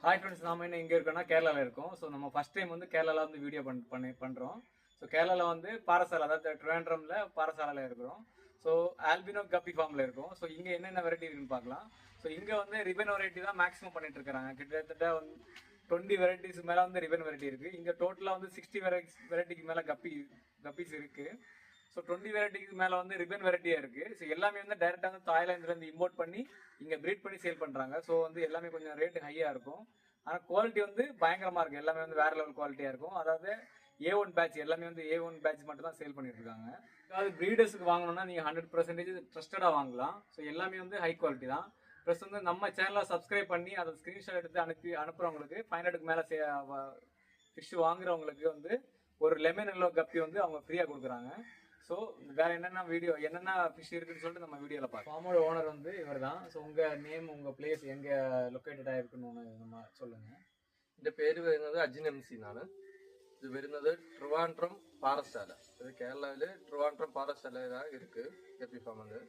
Hi friends, நாம என்ன இங்கே இருக்கோம்னா கேரளாவில் இருக்கோம். ஸோ நம்ம ஃபஸ்ட் டைம் வந்து கேரளாவில் வந்து வீடியோ பண்ணுறோம். ஸோ கேரளாவில் வந்து பாரசாலை, அதாவது ட்ரிவாண்ட்ரமில் பாரசாலையில் இருக்கிறோம். ஸோ ஆல்பினோ கப்பி ஃபார்மில் இருக்கும். ஸோ இங்கே என்னென்ன வெரைட்டி இருக்குன்னு பார்க்கலாம். ஸோ இங்கே வந்து ரிபன் வெரைட்டி தான் மேக்ஸிமம் பண்ணிட்டு இருக்காங்க. கிட்டத்தட்ட 20 வெரைட்டிஸ் மேலே வந்து ரிபன் வெரைட்டி இருக்குது. இங்கே டோட்டலாக வந்து 60 வெரைட்டிக்கு மேலே கப்பீஸ் இருக்குது. ஸோ 20 வெரைட்டிக்கு மேலே வந்து ரிபன் வெரைட்டியாக இருக்குது. ஸோ எல்லாமே வந்து டைரெக்டாக வந்து தாய்லாந்துலேருந்து இம்போர்ட் பண்ணி இங்கே ப்ரீட் பண்ணி சேல் பண்ணுறாங்க. ஸோ வந்து எல்லாமே கொஞ்சம் ரேட்டு ஹையாக இருக்கும். ஆனால் குவாலிட்டி வந்து பயங்கரமாக இருக்குது. எல்லாமே வந்து வேறு லெவல் குவாலிட்டியாக இருக்கும். அதாவது A1 பேட்ச், எல்லாமே வந்து A1 பேட்ச் மட்டும் தான் சேல் பண்ணிட்டு இருக்காங்க. அதாவது ப்ரீடர்ஸுக்கு வாங்கணும்னா நீங்கள் 100% ட்ரஸ்டடாக வாங்கலாம். ஸோ எல்லாமே வந்து ஹை குவாலிட்டி தான். ப்ளஸ் வந்து நம்ம சேனலை சப்ஸ்கிரைப் பண்ணி அதை ஸ்க்ரீன்ஷாட் எடுத்து அனுப்புகிறவங்களுக்கு 500க்கு மேலே ஃபிஷ் வாங்குறவங்களுக்கு வந்து ஒரு லெமன் எல்லோ கப்பி வந்து அவங்க ஃப்ரீயாக கொடுக்குறாங்க. ஸோ வேறு என்னென்ன ஃபிஷ் இருக்குன்னு சொல்லிட்டு நம்ம வீடியோவில் பார்க்கலாம். ஃபார்மோட ஓனர் வந்து இவர் தான். ஸோ உங்கள் நேம், உங்கள் பிளேஸ் எங்கே லொக்கேட்டடாக இருக்குன்னு நம்ம சொல்லுங்கள். എൻ്റെ പേര് വരുന്നത് അജിൻ MC എന്നാണ്. ഇത് വരുന്നത് ട്രിവാൻഡ്രം പാറശാല. ഇത് കേരളയില് ട്രിവാൻഡ്രം പാറശാലയിലാണ് இருக்கு கப்பி ஃபார்ம் வந்து.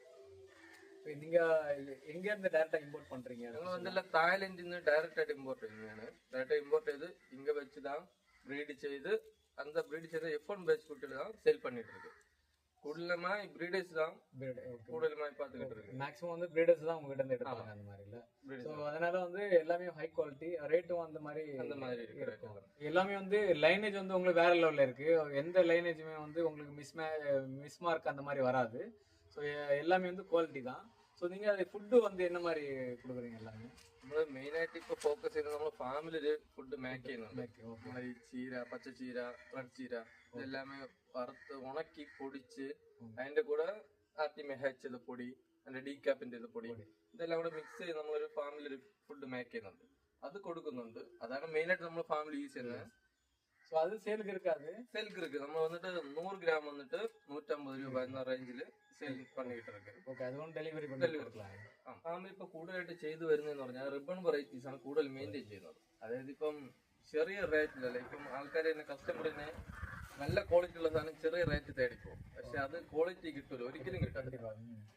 நீங்கள் எங்கேருந்து டேரெக்டாக இம்போர்ட் பண்ணுறீங்க? ഞങ്ങൾ വന്നില്ല തായ്ലൻഡിൽ നിന്ന് ഡയറക്റ്റ് ആയിട്ട് ഇമ്പോർട്ട് ചെയ്യുന്നതാണ്. ഡയറക്റ്റ് ഇമ്പോർട്ട് ചെയ്ത് இங்கே வச்சு தான் ப்ரீட் செய்து அந்த ப்ரீட் செய்த F1 பேட்ச் குட்டிகள் தான் சேல் பண்ணிட்டு இருக்கு. கூடுதலமாக ப்ரீடர்ஸ் தான் கூடுதலமாக பார்த்துக்கிட்டு இருக்கு. மேக்ஸிமம் வந்து ப்ரீடர்ஸ் தான் உங்ககிட்ட இருந்து எடுப்பாங்க அந்த மாதிரி இல்லை. ஸோ அதனால வந்து எல்லாமே ஹை குவாலிட்டி, ரேட்டும் அந்த மாதிரி இருக்கும். எல்லாமே வந்து லைனேஜ் வந்து உங்களுக்கு வேற லெவலில் இருக்கு. எந்த லைனேஜுமே வந்து உங்களுக்கு மிஸ்மார்க் அந்த மாதிரி வராது. ஸோ எல்லாமே வந்து குவாலிட்டி தான். ஸோ நீங்கள் அது ஃபுட்டு வந்து என்ன மாதிரி கொடுக்குறீங்க? எல்லாமே നമ്മൾ മെയിനായിട്ട് ഇപ്പോൾ ഫോക്കസ് ചെയ്യുന്നത് നമ്മൾ ഫാമിലി ഫുഡ് മേക്ക് ചെയ്യുന്നുണ്ട്. നമ്മൾ ഈ ചീര, പച്ചച്ചീര, റെഡ് ചീര ഇതെല്ലാമേ വറുത്ത് ഉണക്കി പൊടിച്ച് അതിൻ്റെ കൂടെ ആർട്ടിമെഹച്ചത് പൊടി, അതിൻ്റെ ഡീകാപ്പിൻ്റെ ഇത് പൊടി, ഇതെല്ലാം കൂടെ മിക്സ് ചെയ്ത് നമ്മളൊരു ഫാമിലി ഫുഡ് മേക്ക് ചെയ്യുന്നുണ്ട്. അത് കൊടുക്കുന്നുണ്ട്. അതാണ് മെയിനായിട്ട് നമ്മൾ ഫാമിലി യൂസ് ചെയ്യുന്നത്. ஸோ அது சேலுக்கு இருக்காது. சேலுக்கு இருக்கு. நம்ம வந்துட்டு 100 கிராம் வந்துட்டு 150 രൂപ എന്ന റേഞ്ചിൽ സെയിൽ பண்ணிட்டு இருக்கு. ഓക്കെ, അതുകൊണ്ട് ഡെലിവറി കൊടുக்கலாம். നമ്മൾ ഇപ്പോൾ കൂടുതലായിട്ട് ചെയ്തു വരുന്നതെന്ന് പറഞ്ഞാൽ റിബൺ വെറൈറ്റീസ് ആണ് കൂടുതൽ മെയിൻറ്റെയിൻ ചെയ്യുന്നത്. അതായത് ഇപ്പം ചെറിയ റേറ്റിലല്ല, ഇപ്പം ആൾക്കാർ തന്നെ കസ്റ്റമറിനെ നല്ല ക്വാളിറ്റി ഉള്ള സാധനം ചെറിയ റേറ്റ് തേടിപ്പോകും. പക്ഷെ അത് ക്വാളിറ്റി കിട്ടില്ല, ഒരിക്കലും കിട്ടില്ല.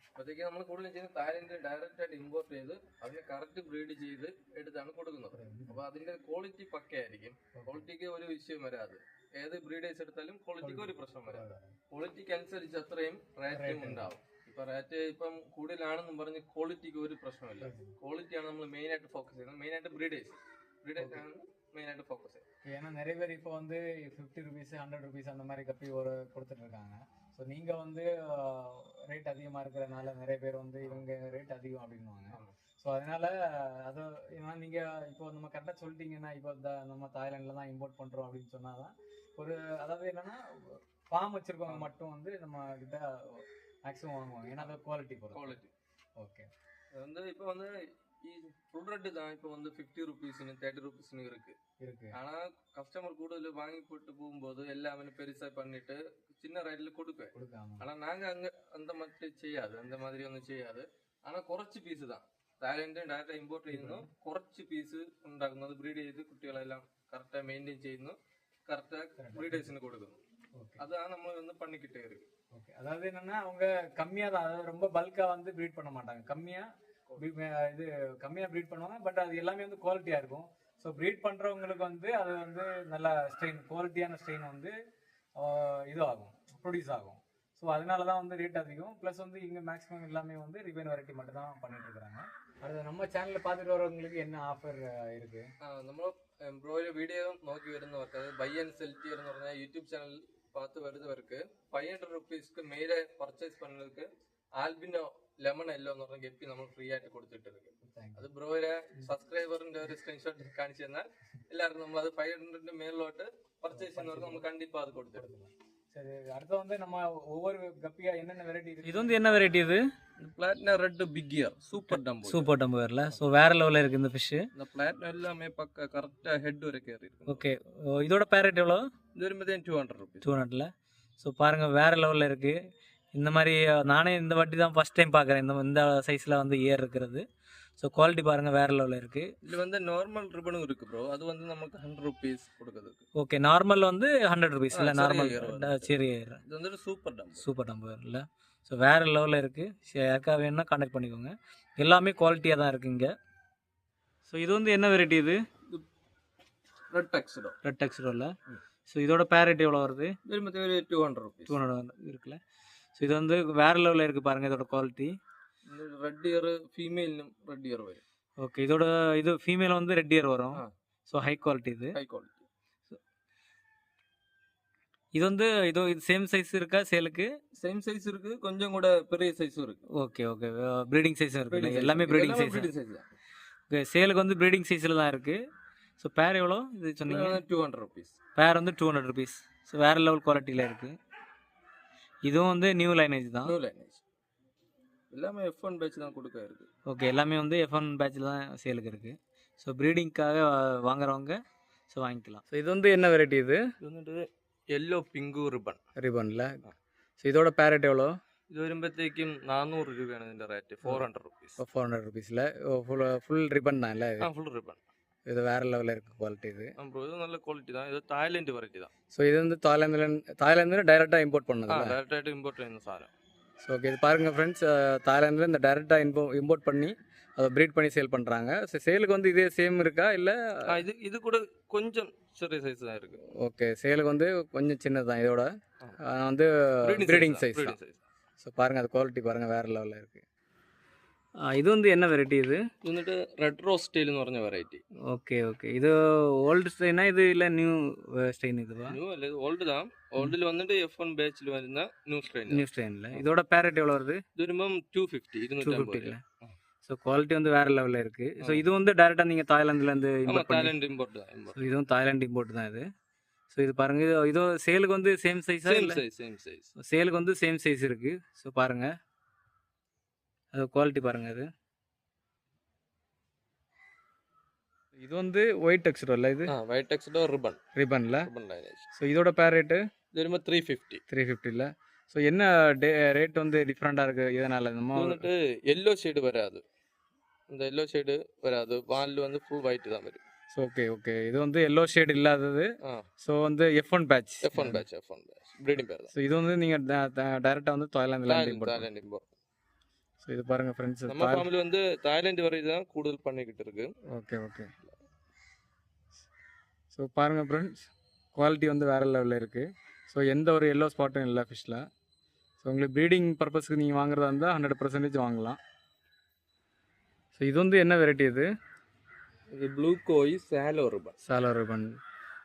അപ്പോഴത്തേക്ക് നമ്മൾ കൂടുതലും ചെയ്യുന്നത് തായ്ലൻഡ് ഡയറക്റ്റ് ആയിട്ട് ഇമ്പോർട്ട് ചെയ്ത് അതിനെ കറക്റ്റ് ബ്രീഡ് ചെയ്ത് എടുത്താണ് കൊടുക്കുന്നത്. അപ്പൊ അതിന്റെ ക്വാളിറ്റി പക്കയായിരിക്കും. ക്വാളിറ്റിക്ക് ഒരു വിഷയം വരാതെ ഏത് ബ്രീഡേഴ്സ് എടുത്താലും ക്വാളിറ്റിക്ക് ഒരു പ്രശ്നം വരാതെ ക്വാളിറ്റിക്ക് അനുസരിച്ച് അത്രയും റേറ്റും ഉണ്ടാവും. ഇപ്പൊ റേറ്റ് ഇപ്പം കൂടുതലാണെന്നും പറഞ്ഞ് ക്വാളിറ്റിക്ക് ഒരു പ്രശ്നമില്ല. ക്വാളിറ്റിയാണ് നമ്മൾ മെയിൻ ആയിട്ട് ഫോക്കസ് ചെയ്യുന്നത്. മെയിൻ ആയിട്ട് ബ്രീഡേഴ്സ് ആണ് മെയിൻ ആയിട്ട് ഫോക്കസ് ചെയ്യുന്നത്. ஏன்னா நிறைய பேர் இப்போ வந்து 50 ருபீஸ் 100 ருபீஸ் அந்த மாதிரி கப்பி ஒரு கொடுத்துட்டு இருக்காங்க. ஸோ நீங்கள் வந்து ரேட் அதிகமாக இருக்கிறதுனால நிறைய பேர் வந்து இவங்க ரேட் அதிகம் அப்படின்வாங்க. ஸோ அதனால அது ஏன்னா நீங்கள் இப்போ நம்ம கரெக்டாக சொல்லிட்டீங்கன்னா, இப்போ நம்ம தாய்லாண்டில் தான் இம்போர்ட் பண்ணுறோம் அப்படின்னு சொன்னால் தான் ஒரு, அதாவது என்னென்னா ஃபார்ம் வச்சுருக்கவங்க மட்டும் வந்து நம்ம கிட்ட மேக்ஸிமம் வாங்குவாங்க. ஏன்னா அது குவாலிட்டி குவாலிட்டி. ஓகே, அது வந்து இப்போ வந்து ഈ ഫുൾ റെഡ് தான் இப்போ வந்து 50 ருபீஸ்னு 30 ருபீஸ்னு இருக்கு. ஆனா கஸ்டமர் കൂടുതൽ வாங்கிட்டு போகும்போது எல்லாமே பெருசா பண்ணிட்டு சின்ன ரேட்ல கொடுப்பேன். ஆனா நாங்க அங்க அந்த மாதிரி ஒன்றும் செய்யாது. ஆனா കുറച്ച് പീസ് தான் തായ്ലൻഡ് ഡയറക്റ്റ് ഇമ്പോർട്ട് ചെയ്യുന്നു. കുറച്ച് പീസ് ഉണ്ടാക്കുന്നത് ബ്രീഡ് ചെയ്ത് കുട്ടികളെല്ലാം കറക്റ്റായി മെയിൻറ്റെയിൻ ചെയ്യുന്നു, കറക്റ്റാக ப்ரீடர்ஸ்னு கொடுക്കുന്നു. அதான் நம்ம வந்து பண்ணிக்கிட்டே இருக்கு. ஓகே, அதாவது என்னன்னா அவங்க கம்மியாக தான், அதாவது ரொம்ப பல்கா வந்து ப்ரீட் பண்ண மாட்டாங்க. கம்மியாக ப்ரீட் பண்ணுவாங்க. பட் அது எல்லாமே வந்து குவாலிட்டியாக இருக்கும். ஸோ ப்ரீட் பண்ணுறவங்களுக்கு வந்து அது வந்து நல்ல ஸ்ட்ரெயின், குவாலிட்டியான ஸ்ட்ரெயின் வந்து இதுவாகும், ப்ரொடியூஸ் ஆகும். ஸோ அதனால தான் வந்து ரேட் அதிகம். ப்ளஸ் வந்து இங்கே மேக்ஸிமம் எல்லாமே வந்து ரிபன் வெரைட்டி மட்டும் தான் பண்ணிட்டு இருக்கிறாங்க. அது நம்ம சேனலில் பார்த்துட்டு வரவங்களுக்கு என்ன ஆஃபர் இருக்குது? നമ്മൾ ബ്രോയുടെ വീഡിയോ നോക്കി വരുന്നവർക്ക്, അതായത് ബൈ ആൻഡ് സെൽ ടിയർ എന്ന് പറഞ്ഞാൽ യൂട്യൂബ് ചാനൽ பார்த்து வருന്നവർക്ക് 500 ருபீஸ்க்கு மேலே பர்ச்சேஸ் பண்ணதுக்கு ആൽബിനോ ലെമൺ എല്ലോ എന്ന് പറഞ്ഞ ഗപ്പി നമ്മൾ ഫ്രീ ആയിട്ട് കൊടുത്തിട്ടിരിക്കും. അത് ബ്രോയുടെ സബ്സ്ക്രൈബറിന്റെ ഒരു സ്ക്രീൻഷോട്ട് കാണിച്ചു തന്നാൽ എല്ലാവർക്കും നമ്മൾ അത് 500 മേലോട്ട് பர்ச்சேஸ் ചെയ്യുന്നவർക്ക് നമ്മൾ கண்டிப்பா அது கொடுத்துருக்கோம். சரி, அடுத்து வந்து நம்ம ஒவ்வொரு கப்பியா என்னென்ன வெரைட்டி இருக்கு? இது வந்து என்ன வெரைட்டி? இது platinum red big ear super டம்பர்ல. ஸோ வேற லெவலில் இருக்கு இந்த ஃபிஷ். இந்த பிளாட்டினா எல்லாமே பக்கா கரெக்டாக ஹெட் வரைக்கும் இருக்கு. ஓகே, இதோட பேரட் எவ்வளோ? இது ஒரு 200 ருபீஸ். 200ல. ஸோ பாருங்க, வேற லெவலில் இருக்கு. இந்த மாதிரி நானே இந்த வாட்டி தான் ஃபர்ஸ்ட் டைம் பார்க்குறேன் இந்த சைஸில் வந்து இயர் இருக்கிறது. ஸோ குவாலிட்டி பாருங்கள், வேறு லெவலில் இருக்குது. இது வந்து நார்மல் ரிப்பனும் இருக்குது ப்ரோ. அது வந்து நமக்கு 100 ருபீஸ் கொடுக்குது. ஓகே, நார்மல் வந்து 100 ருபீஸ் இல்லை, நார்மல் சரி. இது வந்து சூப்பர் டம்பர் இல்லை. ஸோ வேறு லெவலில் இருக்குது. யாருக்காக வேணும்னா கான்டாக்ட் பண்ணிக்கோங்க. எல்லாமே குவாலிட்டியாக தான் இருக்குது இங்கே. ஸோ இது வந்து என்ன வெரைட்டி? இது ரெட் டெக்ஸ்டோ. ரெட் டெக்ஸ்டோவில். ஸோ இதோட பேரட் எவ்வளோ வருது? இது மற்ற ஒரு 200 rupees. 200 இருக்குல்ல. ஸோ இது வந்து வேறு லெவலில் இருக்குது பாருங்கள் இதோட குவாலிட்டி. இந்த ரெட் இயர் ஃபீமேலும் ரெட் இயர் வரும். ஓகே, இதோட இது ஃபீமேல் வந்து ரெட் இயர் வரும். ஸோ ஹை குவாலிட்டி இது. High quality. இது வந்து இது சேம் சைஸ் இருக்கா சேலுக்கு? சேம் சைஸ் இருக்கு, கொஞ்சம் கூட பெரிய சைஸும் இருக்கு. ஓகே ஓகே, ப்ரீடிங் சைஸும் இருக்கு. எல்லாமே ப்ரீடிங் சைஸ். ஓகே, சேலுக்கு வந்து ப்ரீடிங் சைஸில் தான் இருக்குது. ஸோ பேர் எவ்வளோ இது சொன்னீங்க? 200 rupees. பேர் வந்து 200 rupees. ஸோ வேறு லெவல் குவாலிட்டியில் இருக்குது. இதுவும் வந்து நியூ லைனேஜ் தான். New lineage. எல்லாமே F1 பேட்ச் தான் கொடுக்க இருக்கு. ஓகே, எல்லாமே வந்து F1 பேட்சில் தான் சேலுக்கு இருக்குது. ஸோ ப்ரீடிங்க்காக வாங்குறவங்க ஸோ வாங்கிக்கலாம். ஸோ இது வந்து என்ன வெரைட்டி இது? இது வந்துட்டு எல்லோ பிங்கு ரிப்பனில். ஸோ இதோட பேரட் எவ்வளோ? இது வருമ്പോഴത്തേക്കും 400 രൂപയാണ് ഇതിൻ്റെ റേറ്റ്. 400 rupees. 400 rupeesல ஃபுல் ரிப்பன் தான் இல்லை? Full ribbon. இது வேறு லெவலில் இருக்குது குவாலிட்டி. இது இது நல்ல குவாலிட்டி தான். இது தாய்லாந்து வெரைட்டி தான். ஸோ இது வந்து தாய்லாந்துல டைரெக்டாக இம்போர்ட் பண்ணது. டேரெக்டாக இம்போர்ட் ചെയ്യുന്ന சாதனம். ஸோ ஓகே, இது பாருங்கள் ஃப்ரெண்ட்ஸ், தாய்லாந்தில் இந்த டைரெக்டாக இம்போர்ட் பண்ணி அதை ப்ரீட் பண்ணி சேல் பண்ணுறாங்க. ஸோ சேலுக்கு வந்து இதே சேம் இருக்கா இல்லை? இது கூட கொஞ்சம் சிறிய சைஸ் தான் இருக்குது. ஓகே, சேலுக்கு வந்து கொஞ்சம் சின்னது தான். இதோட வந்து ப்ரீடிங் சைஸ். ஸோ பாருங்கள், அது குவாலிட்டி பாருங்கள் வேறு லெவலில் இருக்குது. இது வந்து என்ன வெரைட்டி இது? இது வந்துட்டு ரெட் ரோஸ் ஸ்டைல் എന്ന് പറഞ്ഞ വെറൈറ്റി. ஓகே ஓகே, இது ஓல்டு ஸ்டைனா இது இல்லை நியூ ஸ்டைன்? இதுவா நியூ இல்லை, இது ஓல்டு தான். ஓல்டில் வந்துட்டு F1 பேட்சில் വരുന്ന நியூ ஸ்டைனில். இதோட பேரட் எவ்வளோ வருது? இது வருമ്പம் 250. 250. ஸோ குவாலிட்டி வந்து வேறு லெவலில் இருக்குது. ஸோ இது வந்து டேரெக்டாக நீங்கள் தாய்லாந்துலேருந்து தாய்லாந்து இம்போர்ட் தான். ஸோ இதுவும் தாய்லாந்து இம்போர்ட் தான் இது. ஸோ இது பாருங்கள், இது சேலுக்கு வந்து சேம் சைஸாக? Same size. சேலுக்கு வந்து சேம் சைஸ் இருக்குது. ஸோ பாருங்கள், அது குவாலிட்டி பாருங்கள். இது வந்து ஒயிட் டெக்ஸ்டோ இல்லை? இது ஒயிட் டெக்ஸ்டோ ரிப்பனில். லைனேஜ். ஸோ இதோட பேர் ரேட்டு? இது வரும்போது 350. 350 ஸோ என்ன ரேட் வந்து டிஃப்ரெண்ட்டாக இருக்குது இதனால்? நம்ம வந்துட்டு எல்லோ ஷேடு வராது. இந்த எல்லோ ஷேடு வராது. வாலில் வந்து ஃபுல் ஒயிட் தான் வரும். ஸோ ஓகே ஓகே, இது வந்து எல்லோ ஷேட் இல்லாதது. ஸோ வந்து F1 பேட்ச். ப்ரீடிங் பேர் தான். ஸோ இது வந்து நீங்கள் டைரெக்டாக வந்து தாய்லாந்து இம்போர்ட். ஸோ இது பாருங்கள் ஃப்ரெண்ட்ஸ், நம்ம ஃபேமிலி வந்து தாய்லாந்து வரை தான் கூடுதல் பண்ணிக்கிட்டு இருக்கு. Okay okay. ஸோ பாருங்கள் ஃப்ரெண்ட்ஸ், குவாலிட்டி வந்து வேறு லெவலில் இருக்குது. ஸோ எந்த ஒரு எல்லோ ஸ்பாட்டும் இல்லை ஃபிஷ்ஷில். ஸோ உங்களுக்கு ப்ரீடிங் பர்பஸ்க்கு நீங்கள் வாங்குறதா இருந்தால் 100% வாங்கலாம். ஸோ இது வந்து என்ன வெரைட்டி இது? இது ப்ளூ கோய் சாலோ ரிப்பன்.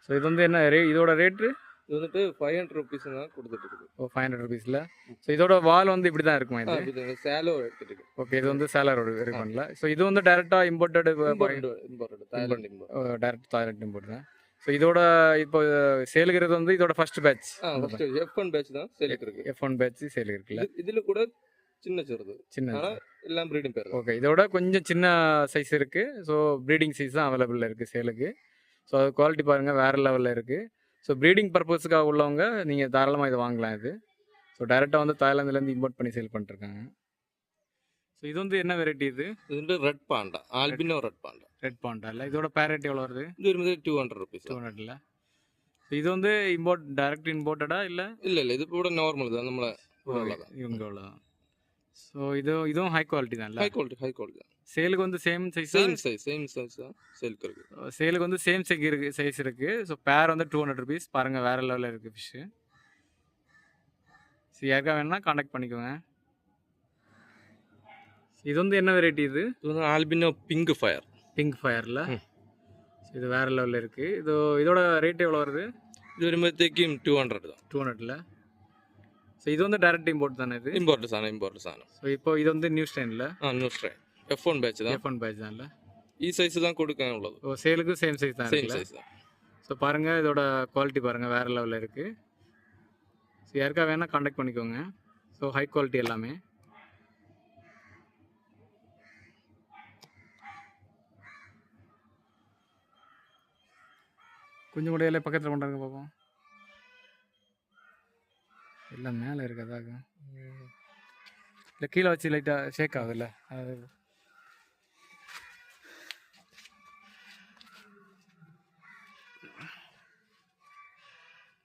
ஸோ இது வந்து என்ன இதோட ரேட்டு? இது வந்துட்டு 500 rupees தான் கொடுத்துட்டு இருக்கு. 500 rupeesல. ஸோ இதோட வால் வந்து இப்படி தான் இருக்குமா? இது சாலோ எடுத்துட்டு இருக்கு. ஓகே, இது வந்து சாலோ ரிப்பன்ல. ஸோ இது வந்து டைரெக்டாக இம்போர்ட்டட் டைரெக்ட் தாய்லாந்து இம்போர்ட் தான். ஸோ இதோட இப்போ சேலுங்கிறது வந்து இதோட ஃபர்ஸ்ட் பேட்ச். F1 பேட்ச் தான் சேலுக்கு இருக்கு. F1 பேட்ச் சேலுக்கு இருக்குல்ல? இதில் கூட சின்ன எல்லாம் ப்ரீடிங் பேர். ஓகே, இதோட கொஞ்சம் சின்ன சைஸ் இருக்குது. ஸோ ப்ரீடிங் சைஸ் தான் அவைலபிளில் இருக்குது சேலுக்கு. ஸோ அது குவாலிட்டி பாருங்கள் வேறு லெவலில் இருக்குது. ஸோ ப்ரீடிங் பர்பஸுக்காக உள்ளவங்க நீங்கள் தாராளமாக இதை வாங்கலாம். இது ஸோ டைரெக்டாக வந்து தாய்லாந்துலேருந்து இம்போர்ட் பண்ணி சேல் பண்ணிட்டுருக்காங்க. ஸோ இது வந்து என்ன வெரைட்டி இது? இது வந்து red Panda, Alpino red Panda இல்லை? இதோட பேரட் எவ்வளோ வருது? இது வந்து 200 rupees. 200 இது வந்து டைரக்ட் இம்போர்ட்டடா இல்லை? இல்லை இது கூட நார்மல் தான், நம்மள இவங்க அவ்வளோதான். ஸோ இதுவும் ஹை குவாலிட்டி தான் இல்லை? ஹை குவாலிட்டி தான். சேலுக்கு வந்து சேம் சைஸ் தான் சேலுக்கு இருக்கு. சேலுக்கு வந்து சேம் சைஸ் இருக்குது. ஸோ பேர் வந்து 200 rupees. பாருங்கள் வேறு லெவலில் இருக்குது ஃபிஷ்ஷு. சரி, யாருக்கா வேணும்னா காண்டாக்ட் பண்ணிக்கோங்க. இது வந்து என்ன வெரைட்டி இது? இது வந்து ஆல்பினோ பிங்க் ஃபயரில். இது வேறு லெவலில் இருக்குது. இதோட ரேட் எவ்வளோ வருது? இது வரும்போது 200 தான். 200. ஸோ இது வந்து டைரக்ட் இம்போர்ட் தானே? இது இம்போர்ட் சாதனம். ஸோ இப்போ இது வந்து நியூ ஸ்டைனில். நியூ ஸ்டைன் F1 பேட்ச் தான் இல்லை? சைஸ் தான் கொடுக்க உள்ளது. ஓ, சேலுக்கு சேம் சைஸ் தான். ஸோ பாருங்கள், இதோட குவாலிட்டி பாருங்கள் வேறு லெவலில் இருக்குது. ஸோ யாருக்கா வேணால் காண்டாக்ட் பண்ணிக்கோங்க. ஸோ ஹை குவாலிட்டி எல்லாமே. கொஞ்சம் கூட எல்லாம் பக்கத்தில் கொண்டாங்க பார்ப்போம். எல்லாம் மேலே இருக்கதாக இல்லை, கீழே வச்சு லைட்டாக ஷேக் ஆகுதுல்ல, அது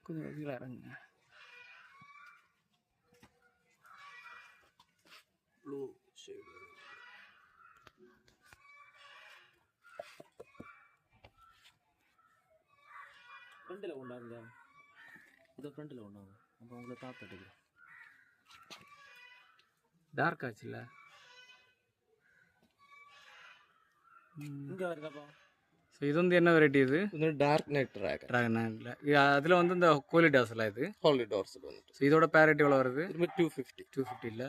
கொஞ்சம் கீழே இறங்குங்க. Blue shade. ஃப்ரண்ட்டில் கொண்டாங்க, இதை ஃப்ரண்ட்டில் கொண்டாங்க, அப்போ உங்களை தாத்தட்டுக்கு டார்க் ஆச்சுல்ல. இங்கே இருக்கப்பா. ஸோ இது வந்து என்ன வெரைட்டி இது? இது டார்க் நைட் ட்ராகன். ட்ராகன் இல்லை, அதில் வந்து இந்த கோலி டாஸ்லாம் இது. ஹாலி டார்ஸ் வந்துட்டு ஸோ இதோட பேரட் எவ்வளோ வருது? திரும்ப 250. 250 இல்லை.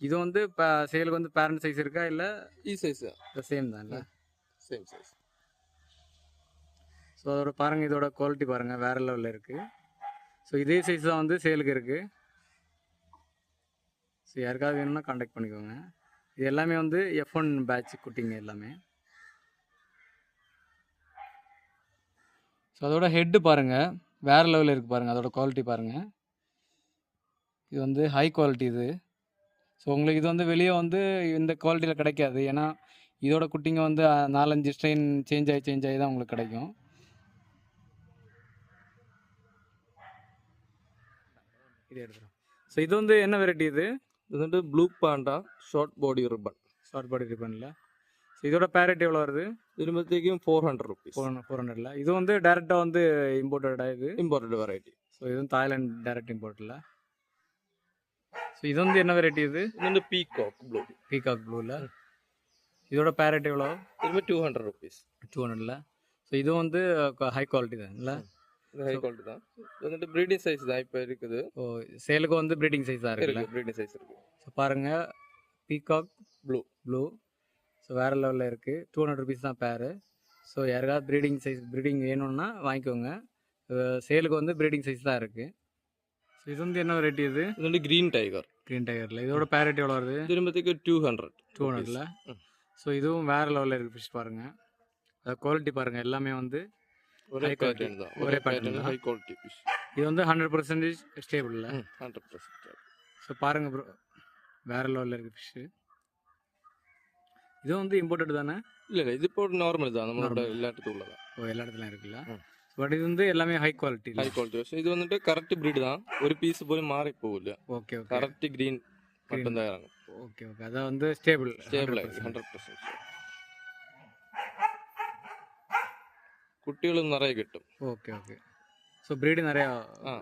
இது வந்து இப்போ சேலுக்கு வந்து பேரண்ட் சைஸ் இருக்கா இல்லை சைஸ் சேம் தான் இல்லை? Same size. ஸோ அதோட பாருங்கள், இதோட குவாலிட்டி பாருங்கள், வேறு லெவலில் இருக்குது. ஸோ இதே சைஸ் தான் வந்து சேலுக்கு இருக்குது. ஸோ யாருக்காவது வேணும்னா காண்டாக்ட் பண்ணிக்கோங்க. இது எல்லாமே வந்து F1 பேட்ச் குட்டிங்க எல்லாமே. ஸோ அதோட ஹெட்டு பாருங்கள், வேறு லெவலில் இருக்குது பாருங்கள், அதோட குவாலிட்டி பாருங்கள். இது வந்து ஹை குவாலிட்டி இது. ஸோ உங்களுக்கு இது வந்து வெளியே வந்து இந்த குவாலிட்டியில் கிடைக்காது. ஏன்னா இதோட குட்டிங்க வந்து 4-5 ஸ்ட்ரெயின் சேஞ்ச் ஆகி தான் உங்களுக்கு கிடைக்கும். இது எடுத்துகிறோம். ஸோ இது வந்து என்ன வெரைட்டி இது? இது வந்து blue panda short body ribbon. Short body ரிப்பனில். ஸோ இதோட பேரட் எவ்வளோ வருது? திரும்பத்தைக்கும் 400 rupees. 400 இது வந்து டேரெக்டாக வந்து இம்போர்ட்டடாக இது இம்போர்ட்டட் வெரைட்டி. ஸோ இது வந்து தாய்லாண்ட் டேரெக்ட் இம்போர்ட்டில். ஸோ இது வந்து என்ன வெரைட்டி இது? இது வந்து பீகாக் ப்ளூ. பீகாக் ப்ளூவில். இதோட பேரட் எவ்வளோ? திரும்ப 200 rupees. 200. ஸோ இதுவும் வந்து ஹை குவாலிட்டி தான் இல்லை? இது ஹை குவாலிட்டி தான். இது வந்துட்டு ப்ரீடிங் சைஸ் தான் இப்போ இருக்குது. ஓ, சேலுக்கு வந்து ப்ரீடிங் சைஸ் தான் இருக்குல்ல? ப்ரீடிங் சைஸ் இருக்குது. ஸோ பாருங்கள், பீகாக் ப்ளூ. ஸோ வேறு லெவலில் இருக்குது. 200 rupees தான் பேரு. ஸோ யாருக்காவது ப்ரீடிங் வேணும்னா வாங்கிக்கோங்க. சேலுக்கு வந்து ப்ரீடிங் சைஸ் தான் இருக்குது. ஸோ இது வந்து என்ன வெரைட்டி இது? இது வந்து க்ரீன் டைகர். க்ரீன் டைகரில். இதோட பேரட் எவ்வளோ வருது? திரும்பத்துக்கு 200. 200. ஸோ இதுவும் வேறு லெவலில் இருக்குது ஃபிஷ் பாருங்கள். அது குவாலிட்டி பாருங்கள், எல்லாமே வந்து ஒரே high quality. பேட்டர்ன் தான். ஒரே pattern தான். High quality fish. இது வந்து 100% ஸ்டேபிள் இல்லை? 100%. ஸோ பாருங்கள் ப்ரோ, வேறு லெவலில் இருக்குது ஃபிஷ்ஷு. இது வந்து இம்போர்ட்டட் தானே? இல்லை இது இப்போ நார்மல் தான், நம்மளோட எல்லாத்துக்கும் உள்ளதான். ஓ, எல்லா இடத்துலையும் இருக்குல்ல? பட் இது வந்து எல்லாமே high quality. High quality fish. இது வந்துட்டு கரெக்ட் ப்ரீட் தான், ஒரு பீஸ் போய் மாறி போகல. Okay okay. கரெக்ட் க்ரீன் மட்டும் தான் இறங்கும். Okay okay. அதான் வந்து ஸ்டேபிள். 100%. குட்டிகளும் நிறைய கிட்டும். Okay okay. ஸோ ப்ரீடு நிறையா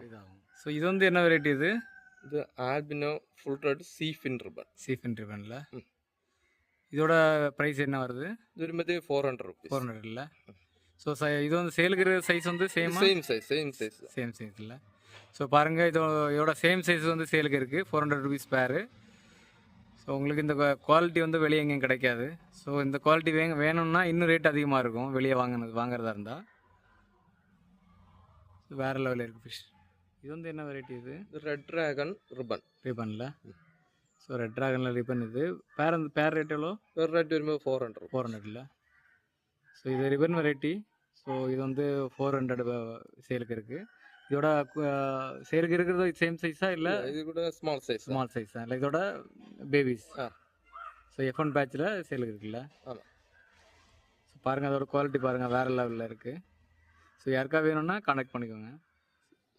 இதாகும். ஸோ இது வந்து என்ன வெரைட்டி இது? இது ஆல்பினோ ஃபுல் ரெட் சீஃபின் ரிப்பன். சீஃபின் ரிப்பனில். இதோட ப்ரைஸ் என்ன வருது? இது திரும்பி 400 rupees. 400 இல்லை? ஸோ இது வந்து சேலுக்கிற சைஸ் வந்து சேம் சைஸ் இல்லை? ஸோ பாருங்கள், இதோட சேம் சைஸ் வந்து சேலுக்கு இருக்குது. 400 rupees பேரு. ஸோ உங்களுக்கு இந்த குவாலிட்டி வந்து வெளியே எங்கேயும் கிடைக்காது. ஸோ இந்த குவாலிட்டி வேணும்னா இன்னும் ரேட் அதிகமாக இருக்கும் வெளியே வாங்குறதா இருந்தால். வேறு லெவலில் இருக்குது ஃபிஷ். இது வந்து என்ன வெரைட்டி இது? Red dragon ribbon. ரிப்பனில். ஸோ ரெட் ட்ராகனில் ரிப்பன் இது. பேர் ரேட் எவ்வளோ? பேர் ரேட் வரும்போது 400. 400 இல்லை? ஸோ இது ரிப்பன் வெரைட்டி. ஸோ இது வந்து 400 சேலுக்கு இருக்குது. இதோட சேலுக்கு இருக்கிறது சேம் சைஸா இல்லை? இது கூட ஸ்மால் சைஸ் தான் இல்லை? இதோட பேபிஸ். ஆ. ஸோ F1 பேட்சில் சேலுக்கு இருக்குல்ல? ஆமாம். ஸோ பாருங்கள், அதோட குவாலிட்டி பாருங்கள், வேறு லெவலில் இருக்குது. ஸோ யாருக்கா வேணும்னா கான்டாக்ட் பண்ணிக்கோங்க.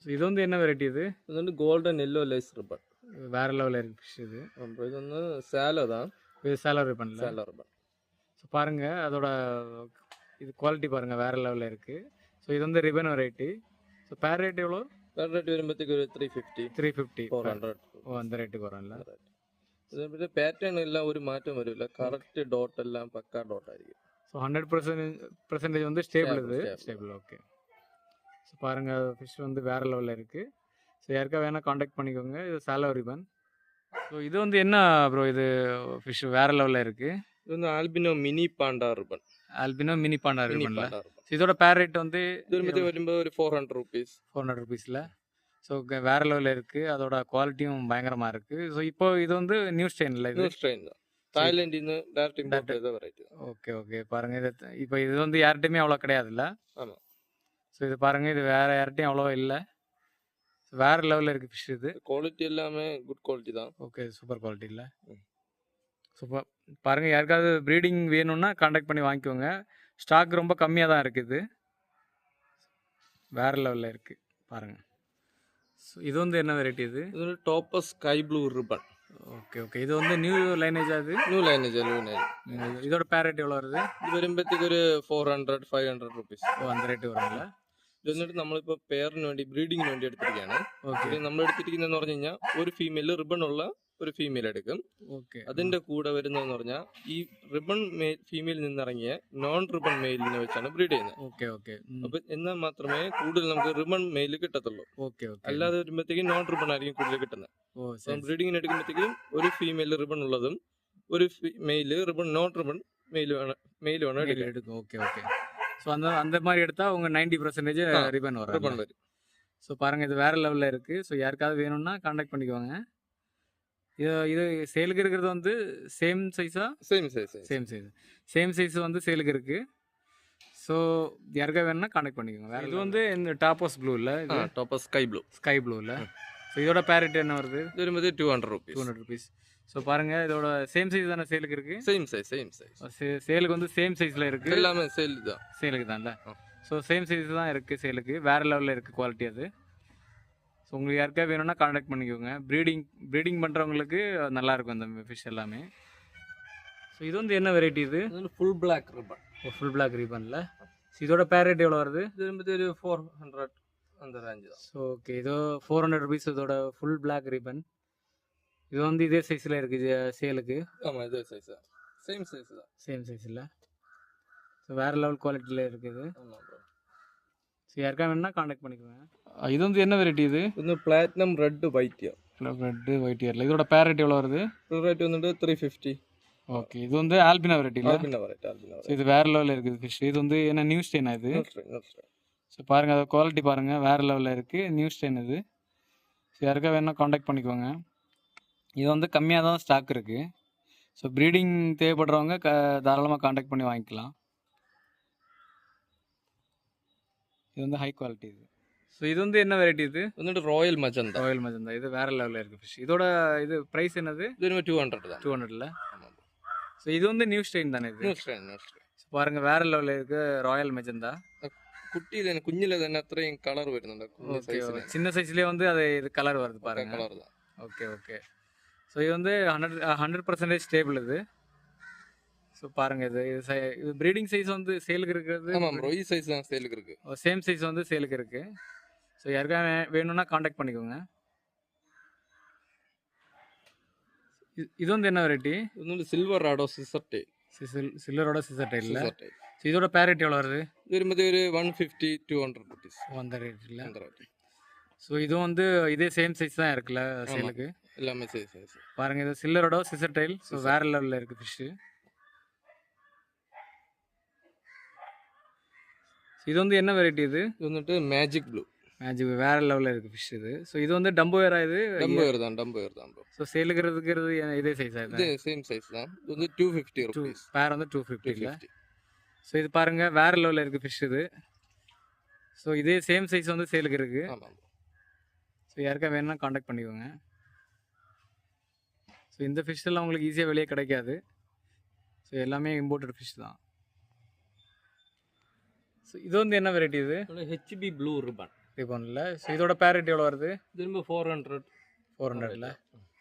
ஸோ இது வந்து என்ன வெரைட்டி இது? இது வந்து கோல்டன் எல்லோ லேஸ் ரிப்பன். வேறு லெவலில் இருக்குது ஃபிஷ் இது. அப்புறம் இது வந்து சேலோ தான். இது சேலோ ரிப்பனில். சேலோ ரிப்பன். ஸோ பாருங்கள், அதோட இது குவாலிட்டி பாருங்கள், வேறு லெவலில் இருக்குது. ஸோ இது வந்து ரிப்பன் வெரைட்டி. ஸோ பேர் ரேட் எவ்வளோ? பேர் ரேட் வரும்போதுக்கு 350. 350. 400. ஓ, அந்த ரேட்டுக்கு வரும்ல? ഇത് പാറ്റേൺ എല്ലാം ഒരു മാറ്റം വരില്ല. കറക്റ്റ് ഡോട്ട് എല്ലാം പക്കാ ഡോട്ട് ആയിരിക്കും. ஸோ 100% வந்து ஸ்டேபிள் இது. ஸ்டேபிள். ஓகே. ஸோ பாருங்கள், ஃபிஷ் வந்து வேறு லெவலில் இருக்குது. ஸோ யாருக்கா வேணால் காண்டாக்ட் பண்ணிக்கோங்க. இது சாலோ ரிப்பன். ஸோ இது வந்து என்ன ப்ரோ, இது ஃபிஷ் வேறு லெவலில் இருக்குது? இது வந்து albino mini panda ribbon. Albino mini panda ரிப்பனில். இதோட பேர் ரேட் வந்து வரும்போது ஒரு 400 rupees. 400 rupeesல. ஸோ வேறு லெவலில் இருக்குது. அதோட குவாலிட்டியும் பயங்கரமாக இருக்குது. ஸோ இப்போ இது வந்து நியூ ஸ்ட்ரெயினில் இது? நியூ ஸ்ட்ரெயின் தான். தாய்லாண்டில் இருந்து டேரக்ட் இம்போர்ட் செய்த வெரைட்டி. Okay okay. பாருங்கள், இது இப்போ இது வந்து யார்கிட்டையுமே அவ்வளோ கிடையாதுல்ல? ஆமாம். ஸோ இது பாருங்கள், இது வேறு யார்கிட்டையும் அவ்வளோவா இல்லை. ஸோ வேறு லெவலில் இருக்குது ஃபிஷ் இது. குவாலிட்டி எல்லாமே குட் குவாலிட்டி தான். ஓகே, சூப்பர் குவாலிட்டி இல்லை? சூப்பர். பாருங்கள், யாருக்காவது ப்ரீடிங் வேணும்னா காண்டாக்ட் பண்ணி வாங்கிக்கோங்க. ஸ்டாக் ரொம்ப கம்மியாக தான் இருக்குது. வேறு லெவலில் இருக்குது பாருங்கள். ஸோ இது வந்து என்ன வெரைட்டி இது? இது வந்து topper sky blue ribbon. Okay okay. இது வந்து நியூ லைனேஜ் அது. New lineage. இதோட பேரட் எவ்வளோ வருது? ഇത് വരുമ്പോഴത്തേക്ക് ഒരു 400-500 റുപ്പീസ്. ஓ அந்த ரேட்டு வருங்களா? ഇത് വന്നിട്ട് നമ്മളിപ്പോൾ പെയറിന് വേണ്ടി ബ്രീഡിങ്ങിന് വേണ്ടി എടുത്തിരിക്കുകയാണ്. ஓகே ഇത് നമ്മൾ എടുത്തിരിക്കുന്നതെന്ന് പറഞ്ഞു കഴിഞ്ഞാൽ ഒരു ഫീമെയിൽ റിബൺ ഉള്ള ഒരു ഫീമെയിൽ എടുക്കും. ஓகே. അതിന്റെ കൂടെ വരുന്നതെന്ന് പറഞ്ഞാൽ ഈ റിബൺ ഫീമെയിലിൽ നിന്നിറങ്ങിയ നോൺ റിബൺ മെയിലിനെ വെച്ചാണ് ബ്രീഡ് ചെയ്യുന്നത്. Okay okay. അപ്പൊ എന്നാൽ മാത്രമേ കൂടുതൽ നമുക്ക് റിബൺ മെയിൽ കിട്ടത്തുള്ളൂ. Okay okay. അല്ലാതെ വരുമ്പോഴത്തേക്കും നോൺ റിബൺ ആയിരിക്കും കൂടുതൽ കിട്ടുന്നത്. ஓ അപ്പം சரி. ബ്രീഡിങ്ങിന് എടുക്കുമ്പോഴത്തേക്കും ഒരു ഫീമെയിൽ റിബൺ ഉള്ളതും ഒരു male ribbon non ribbon male വേണം എടുക്കാൻ. எடுக்கும். Okay okay. ஸோ அந்த மாதிரி எடுத்தா உங்க 90% ரிபன் வரும். റിബൺ വരും. ஸோ பாருங்க இது வேற லெவல்ல இருக்கு. ஸோ யாருக்காவது வேணும்னா காண்டாக்ட் பண்ணிக்கோங்க. இது சேலுக்கு இருக்கிறது வந்து சேம் சைஸா? Same size. சேம் சைஸ் வந்து சேலுக்கு இருக்கு. ஸோ யாருக்கா வேணும்னா காண்டாக்ட் பண்ணிக்கோங்க. இது வந்து இந்த டாப்போஸ் ப்ளூ இல்லை, top sky blue. Sky blue இல்லை. ஸோ இதோட பேரட் என்ன வருது? ഇത് വരുമ്പോൾ 200 റുപ്പീസ്. 200 ருபீஸ். ஸோ பாருங்க இதோட சேம் சைஸ் தானே சேலுக்கு இருக்கு. Same size. சேலுக்கு வந்து சேம் சைஸ்ல இருக்கு. எல்லாமே சேல் தான். சேலுக்கு தான்ல. ஸோ சேம் சைஸ் தான் இருக்குது சேலுக்கு. வேறு லெவலில் இருக்குது குவாலிட்டி அது. ஸோ உங்களுக்கு யாருக்கா வேணும்னா காண்டாக்ட் பண்ணிக்கோங்க. ப்ரீடிங் பண்ணுறவங்களுக்கு நல்லாயிருக்கும் இந்த ஃபிஷ் எல்லாமே. ஸோ இது வந்து என்ன வெரைட்டி இது? Full black ribbon. Full black ரீபனில். ஸோ இதோட பேரட் எவ்வளோ வருது? ഇത് വരുമ്പോൾ ഒരു 400 அந்த ரேஞ்ச் தான். So okay. இதோ 400 ருபீஸ் இதோட ஃபுல் பிளாக் ரீபன். இது வந்து இதே சைஸில் இருக்குது சேலுக்கு. ஆமாம், இதே சைஸ் தான். சேம் சைஸ் தான். சேம் சைஸில். ஸோ வேறு லெவல் குவாலிட்டியில் இருக்குது. ஆமாம் ப்ரோ. ஸோ யாருக்கா வேணும்னா காண்டாக்ட் பண்ணிக்கோங்க. இது வந்து என்ன வெரைட்டி இது? இது platinum red white year. Red white இயரில். இதோட பேரட் எவ்வளோ வருது? ரேட் வந்துட்டு 350. ஓகே. இது வந்து ஆல்பினா வெரைட்டி. ஸோ இது வேறு லெவலில் இருக்குது ஃபிஷ். இது வந்து என்ன நியூ ஸ்டெயினா இது? ஸோ பாருங்கள் அது குவாலிட்டி பாருங்கள், வேறு லெவலில் இருக்குது. நியூ ஸ்டெயின் இது. ஸோ யாருக்கா வேணும்னா காண்டாக்ட் பண்ணிக்கோங்க. இது வந்து கம்மியாக தான் ஸ்டாக் இருக்குது. ஸோ ப்ரீடிங் தேவைப்படுறவங்க தாராளமாக காண்டாக்ட் பண்ணி வாங்கிக்கலாம். இது வந்து ஹை குவாலிட்டி இது. ஸோ இது வந்து என்ன வெரைட்டி இது? வந்துட்டு ராயல் மஜந்தா. Royal magenta. இது வேறு லெவலில் இருக்குது ஃபிஷ். இதோட இது ப்ரைஸ் என்னது? இது 200 தான். 200ல. ஸோ இது வந்து நியூ ஸ்டெயின் தானே இது? New strain. ஸோ பாருங்கள் வேறு லெவலில் இருக்குது ராயல் மெஜந்தா. കുട്ടിയിൽ തന്നെ കുഞ്ഞിലെ തന്നെ അത്രയും കളർ വരുന്നുണ്ട്. ஓகே. சின்ன சைஸ்லேயே வந்து அது இது கலர் வருது பாருங்க. കളർ தான். Okay okay. ஸோ இது வந்து 100% ஸ்டேபிள் இது. ஸோ பாருங்கள் இது ப்ரீடிங் சைஸ் வந்து சேலுக்கு இருக்கிறது. ஆமாம் ப்ரோ, ഈ സൈസ് தான் சேலுக்கு இருக்கு. சேம் சைஸ் வந்து சேலுக்கு இருக்குது. ஸோ யாருக்கா வேணும்னா காண்டாக்ட் பண்ணிக்கோங்க. இது வந்து என்ன வெரைட்டி? இது வந்து silver ராடோ scissor tail. சில்லரோட scissor டைலில். So இதோட பேரட் எவ்வளோ வருது? இது வரும்போது ஒரு 150-200 ருபீஸ் அந்த ரேட்டில். அந்த ரேட். ஸோ இதுவும் வந்து இதே சேம் சைஸ் தான் இருக்குல்ல சேலுக்கு? எல்லாமே சைஸ். பாருங்கள் இது சில்லரோட சிசர் டைல். ஸோ வேறு லெவலில் இருக்குது ஃபிஷ்ஷு. இது வந்து என்ன வெரைட்டி இது? இது வந்துட்டு மேஜிக் ப்ளூ. மேஜிக் வேறு லெவலில் இருக்குது ஃபிஷ் இது. ஸோ இது வந்து டம்போயரா இது? டம்போயர் தான் ப்ரோ. ஸோ சேலுக்கு இதே சைஸாக இது சேம் சைஸ் தான். இது வந்து 250 ருபீஸ். பேர் வந்து 250 இல்லை. ஸோ இது பாருங்கள் வேறு லெவலில் இருக்குது ஃபிஷ் இது. ஸோ இதே சேம் சைஸ் வந்து சேலுக்கு இருக்குது. ஆமாம். ஸோ யாருக்கா வேணும்னா காண்டாக்ட் பண்ணிக்கோங்க. ஸோ இந்த ஃபிஷ் எல்லாம் உங்களுக்கு ஈஸியாக வெளியே கிடைக்காது. ஸோ எல்லாமே இம்போர்ட்டட் ஃபிஷ் தான். ஸோ இது வந்து என்ன வெரைட்டி இது? HP blue ribbon. ரிபனில். ஸோ இதோட பேரட் எவ்வளோ வருது? திரும்ப 400ல.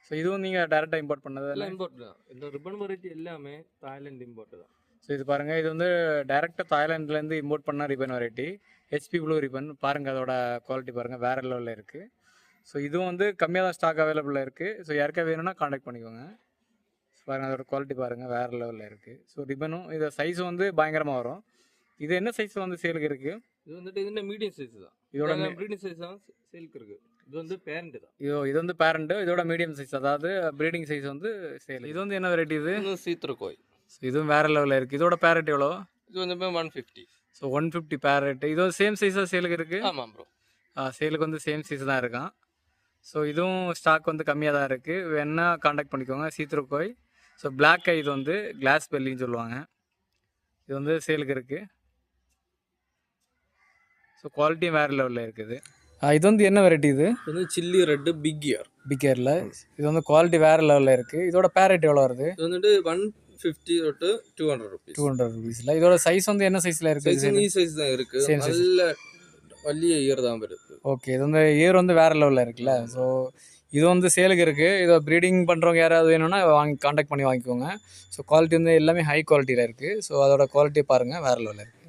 ஸோ இதுவும் நீங்கள் டேரெக்டாக இம்போர்ட் பண்ணது? எல்லாம் இம்போர்ட் தான். இந்த ரிபன் வெரைட்டி எல்லாமே தாய்லாந்து இம்போர்ட் தான். ஸோ இது பாருங்கள் இது வந்து டேரெக்டாக தாய்லாண்ட்லேருந்து இம்போர்ட் பண்ண ribbon variety. HP blue ribbon. பாருங்கள் அதோட குவாலிட்டி பாருங்கள் வேறு லெவலில் இருக்குது. ஸோ இதுவும் வந்து கம்மியாக தான் ஸ்டாக் அவைலபிளாக இருக்குது. ஸோ யாருக்கா வேணும்னா காண்டாக்ட் பண்ணிக்கோங்க. பாருங்கள் அதோட குவாலிட்டி பாருங்கள் வேறு லெவலில் இருக்குது. ஸோ ரிபனும் இது சைஸும் வந்து பயங்கரமாக வரும். இது என்ன சைஸ் வந்து சேலுக்கு இருக்குது? இது வந்துட்டு இதுல மீடியம் சைஸ் தான். இதோட ப்ரீடிங் சைஸ் தான் சேலுக்கு இருக்கு. இது வந்து பேரண்ட் தான். இது வந்து பேரண்ட். இதோட மீடியம் சைஸ், அதாவது ப்ரீடிங் சைஸ் வந்து சேல். இது வந்து என்ன வெரைட்டி இது? சீத்ரகோய். ஸோ இதுவும் வேறு லெவலில் இருக்குது. இதோட பேரட் எவ்வளோ? இது வந்து 150. So 150 farad. இதுவும் சேம் சைஸாக சேலுக்கு இருக்குது? ஆமாம் ப்ரோ. சேலுக்கு வந்து சேம் சைஸ் தான் இருக்கான். ஸோ இதுவும் ஸ்டாக் வந்து கம்மியாக தான் இருக்குது. வேணா காண்டாக்ட் பண்ணிக்கோங்க. சீத்ரகோய். ஸோ பிளாக் ஐ இது வந்து கிளாஸ் பெல்லின்னு சொல்லுவாங்க. இது வந்து சேலுக்கு இருக்குது. ஸோ குவாலிட்டியும் வேறு லெவலில் இருக்குது. இது வந்து என்ன வெரைட்டி இது? இது வந்து chilli red big ear. Big இயரில். இது வந்து குவாலிட்டி வேறு லெவலில் இருக்குது. இதோட பேரட் எவ்வளோ வருது? இது வந்துட்டு 150 to 200 ருபீஸ். 200 ருபீஸில். இதோட சைஸ் வந்து என்ன சைஸில் இருக்குது? சைஸ் தான் இருக்குது. நல்ல வலிய இயர் தான் வருது. ஓகே. இது வந்து இயர் வந்து வேறு லெவலில் இருக்குல்ல. ஸோ இது வந்து சேலுக்கு இருக்குது. இதை ப்ரீடிங் பண்ணுறவங்க யாராவது வேணும்னா காண்டாக்ட் பண்ணி வாங்கிக்கோங்க. ஸோ குவாலிட்டி வந்து எல்லாமே ஹை குவாலிட்டியில் இருக்குது. ஸோ அதோட குவாலிட்டி பாருங்கள், வேறு லெவலில் இருக்குது.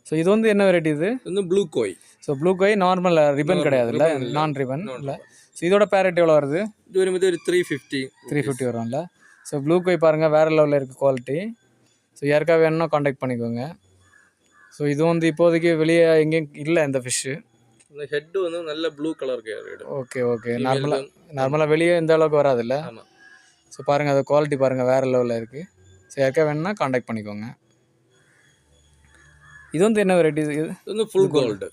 ஸோ இது வந்து என்ன வெரைட்டி இது? வந்து ப்ளூ கோய். ஸோ ப்ளூ கோய் நார்மல் ரிப்பன் கிடையாது இல்லை, நான் ரிப்பன் இல்லை. ஸோ இதோட பேரட் எவ்வளோ வருது? இது வரும்போது ஒரு 350 வரும்ல. ஸோ ப்ளூ கோய் பாருங்கள், வேறு லெவலில் இருக்குது குவாலிட்டி. ஸோ யாருக்கா வேணும்னா காண்டாக்ட் பண்ணிக்கோங்க. ஸோ இது வந்து இப்போதைக்கு வெளியே எங்கேயும் இல்லை இந்த ஃபிஷ்ஷு. இந்த ஹெட்டு வந்து நல்ல ப்ளூ கலர் கேடு. ஓகே நார்மலாக வெளியே இந்த அளவுக்கு வராதுல்ல. ஆமாம். ஸோ பாருங்கள், அது குவாலிட்டி பாருங்கள், வேறு லெவலில் இருக்குது. ஸோ யாருக்கா வேணும்னா காண்டாக்ட் பண்ணிக்கோங்க. இது வந்து என்ன வெரைட்டி? இது வந்து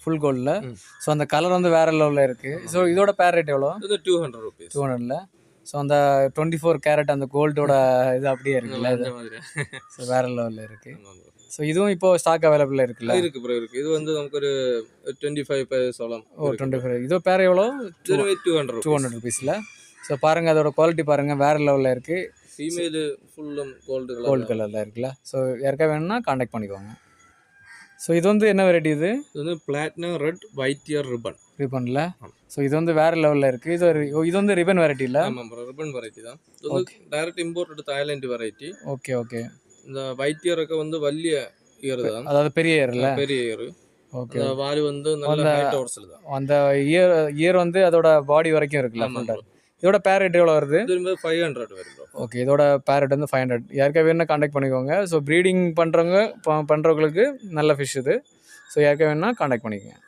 ஃபுல் கோல்டில். ஸோ அந்த கலர் வந்து வேறு லெவலில் இருக்குது. ஸோ இதோட பேர் ரேட் எவ்வளோ? இது 200 rupees. 200ல. ஸோ அந்த 24 கேரட் அந்த கோல்டோட இது அப்படியே இருக்குல்ல, இது ஸோ வேறு லெவலில் இருக்குது. ஸோ இதுவும் இப்போ ஸ்டாக் அவைலபிளாக இருக்குல்ல? இருக்கு. இது வந்து நமக்கு ஒரு 25 சொல்லலாம். 25. இதோ பேர் எவ்வளோ? 200 rupeesல. ஸோ பாருங்கள், அதோட குவாலிட்டி பாருங்கள், வேறு லெவலில் இருக்குது. ஃபீமேல் ஃபுல்லும் கோல்டு கலரில் இருக்குல்ல. ஸோ யாருக்கா வேணும்னா காண்டாக்ட் பண்ணிக்கோங்க. ஸோ இது வந்து என்ன வெரைட்டி? இது வந்து பிளாட்டினம் ரெட் ஒயிட் இயர் ரிப்பனில். ஸோ இது வந்து வேறு லெவலில் இருக்குது. இது வந்து ரிப்பன் வெரைட்டி இல்லை? ஆமாம் ப்ரோ, ரிப்பன் வெரைட்டி தான். இது வந்து direct imported Thailand variety. Okay. இந்த ஒயிட் இயருக்கு வந்து வலிய இயர் தான், அதாவது பெரிய இயர்ல. பெரிய இயர். ஓகே. வாலி வந்து நல்ல ஹைட் ஹார்ஸ்ல தான். அந்த இயர் வந்து அதோட பாடி வரைக்கும் இருக்குல்ல. இதோட பேரட் எவ்வளோ வருது? இது 500 வரும் ப்ரோ. ஓகே, இதோட பேரட் வந்து 500. யாருக்கா வேணும்னா காண்டாக்ட் பண்ணிக்கோங்க. ஸோ ப்ரீடிங் பண்ணுறவங்களுக்கு நல்ல ஃபிஷ் இது. ஸோ யாருக்கா வேணும்னா காண்டாக்ட் பண்ணிக்கோங்க.